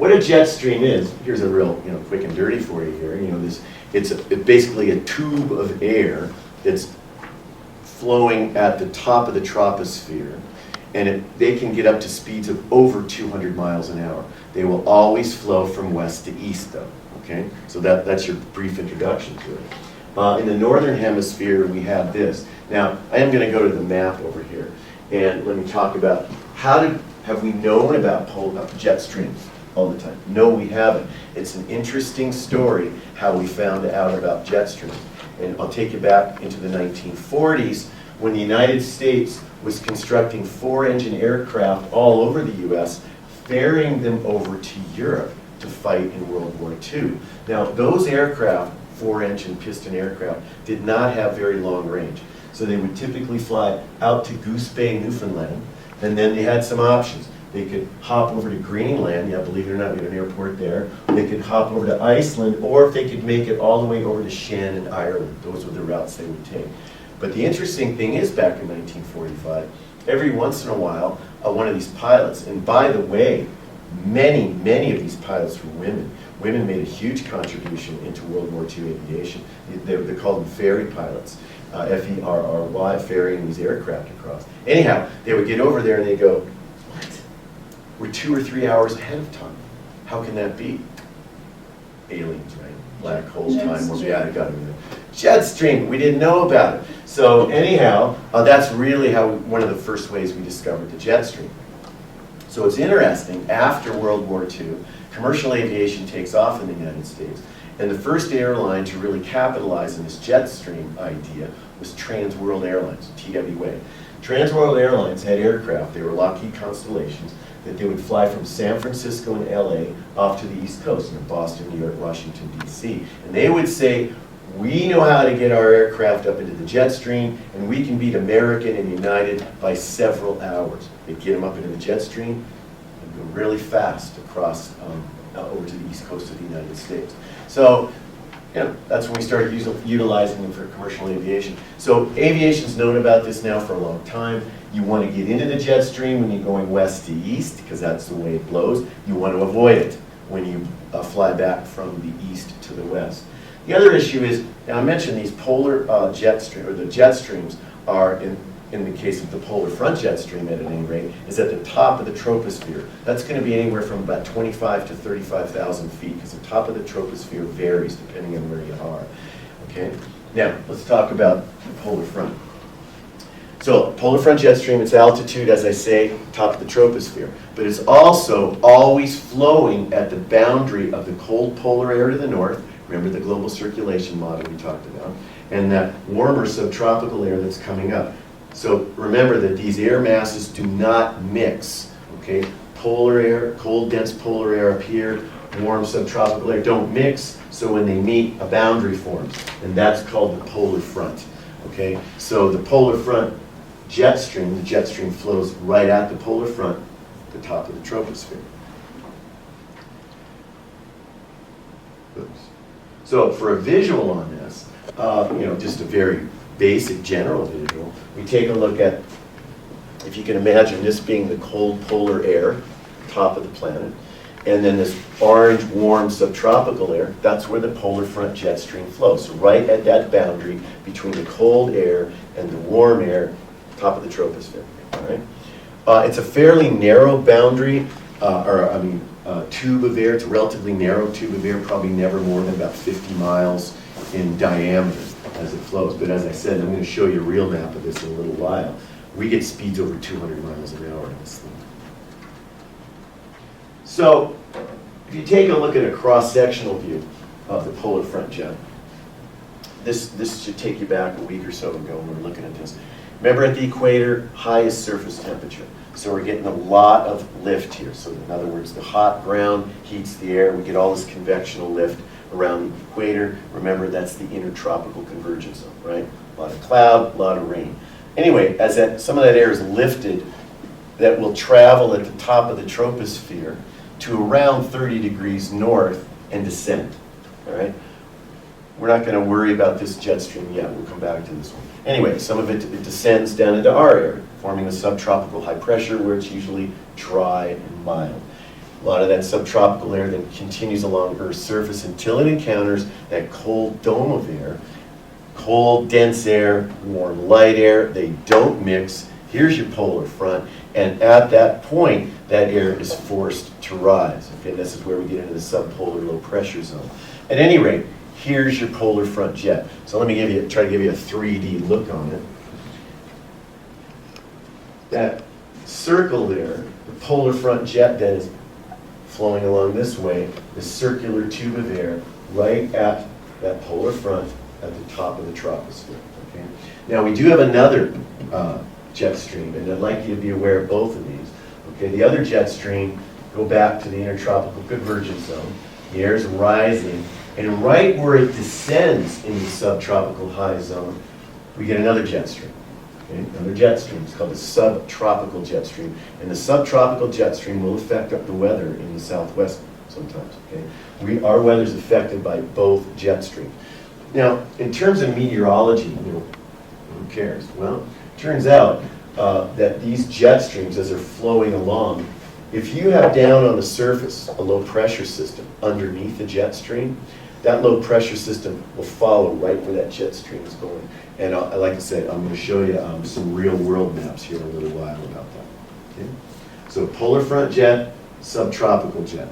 what a jet stream is, here's a real, quick and dirty for you here. It's basically a tube of air that's flowing at the top of the troposphere, and they can get up to speeds of over 200 miles an hour. They will always flow from west to east, though. Okay, so that's your brief introduction to it. In the northern hemisphere, we have this. Now, I am going to go to the map over here, and let me talk about have we known about jet streams all the time? No, we haven't. It's an interesting story how we found out about jet streams. And I'll take you back into the 1940s when the United States was constructing 4-engine aircraft all over the US, ferrying them over to Europe to fight in World War II. Now, those aircraft, 4-engine piston aircraft, did not have very long range. So they would typically fly out to Goose Bay, Newfoundland, and then they had some options. They could hop over to Greenland, yeah, believe it or not, we have an airport there. They could hop over to Iceland, or if they could make it all the way over to Shannon, Ireland. Those were the routes they would take. But the interesting thing is, back in 1945, every once in a while, one of these pilots, and by the way, many of these pilots were women. Women made a huge contribution into World War II aviation. They're called them ferry pilots, F-E-R-R-Y, ferrying these aircraft across. Anyhow, they would get over there and they go, what? We're 2 or 3 hours ahead of time. How can that be? Aliens, right? Black hole time. Well, yeah, I got it. Jet stream. We didn't know about it. So anyhow, that's really one of the first ways we discovered the jet stream. So it's interesting, after World War II, commercial aviation takes off in the United States, and the first airline to really capitalize on this jet stream idea was Trans World Airlines, TWA. Trans World Airlines had aircraft, they were Lockheed Constellations, that they would fly from San Francisco and LA off to the East Coast, Boston, New York, Washington, D.C. And they would say, we know how to get our aircraft up into the jet stream, and we can beat American and United by several hours. They'd get them up into the jet stream and go really fast across over to the East Coast of the United States. So, that's when we started utilizing them for commercial aviation. So aviation's known about this now for a long time. You want to get into the jet stream when you're going west to east, because that's the way it blows. You want to avoid it when you fly back from the east to the west. The other issue is, now I mentioned these polar jet stream, or the jet streams are, in the case of the polar front jet stream at any rate, is at the top of the troposphere. That's going to be anywhere from about 25 to 35,000 feet, because the top of the troposphere varies depending on where you are. Okay? Now, let's talk about the polar front. So, polar front jet stream, its altitude, as I say, top of the troposphere. But it's also always flowing at the boundary of the cold polar air to the north. Remember the global circulation model we talked about, and that warmer subtropical air that's coming up. So remember that these air masses do not mix, okay? Polar air, cold dense polar air up here, warm subtropical air don't mix, so when they meet, a boundary forms, and that's called the polar front, okay? So the polar front jet stream, the jet stream flows right at the polar front, the top of the troposphere. Oops. So for a visual on this, just a very basic general visual, we take a look at, if you can imagine this being the cold polar air, top of the planet, and then this orange warm subtropical air, that's where the polar front jet stream flows. So right at that boundary between the cold air and the warm air, top of the troposphere. All right? It's a fairly narrow boundary, tube of air. It's a relatively narrow tube of air, probably never more than about 50 miles in diameter as it flows. But as I said, I'm going to show you a real map of this in a little while. We get speeds over 200 miles an hour in this thing. So, if you take a look at a cross-sectional view of the polar front jet, this should take you back a week or so ago when we were looking at this. Remember, at the equator, highest surface temperature. So we're getting a lot of lift here. So in other words, the hot ground heats the air. We get all this convectional lift around the equator. Remember, that's the intertropical convergence zone, right? A lot of cloud, a lot of rain. Anyway, as some of that air is lifted, that will travel at the top of the troposphere to around 30 degrees north and descend, all right? We're not going to worry about this jet stream yet. We'll come back to this one. Anyway, some of it descends down into our area, forming a subtropical high pressure where it's usually dry and mild. A lot of that subtropical air then continues along Earth's surface until it encounters that cold dome of air. Cold, dense air, warm, light air, they don't mix. Here's your polar front, and at that point, that air is forced to rise. Okay, this is where we get into the subpolar low pressure zone. At any rate, here's your polar front jet. So let me try to give you a 3D look on it. That circle there, the polar front jet that is flowing along this way, the circular tube of air right at that polar front at the top of the troposphere. Okay? Now we do have another jet stream, and I'd like you to be aware of both of these. Okay, the other jet stream, go back to the intertropical convergence zone. The air is rising, and right where it descends in the subtropical high zone, we get another jet stream. Okay? Another jet stream. It's called the subtropical jet stream, and the subtropical jet stream will affect up the weather in the southwest sometimes. Okay? Our weather is affected by both jet streams. Now, in terms of meteorology, who cares? Well, it turns out that these jet streams, as they're flowing along, if you have down on the surface a low pressure system underneath the jet stream, that low pressure system will follow right where that jet stream is going. And like I said, I'm going to show you some real world maps here in a little while about that. Okay? So polar front jet, subtropical jet.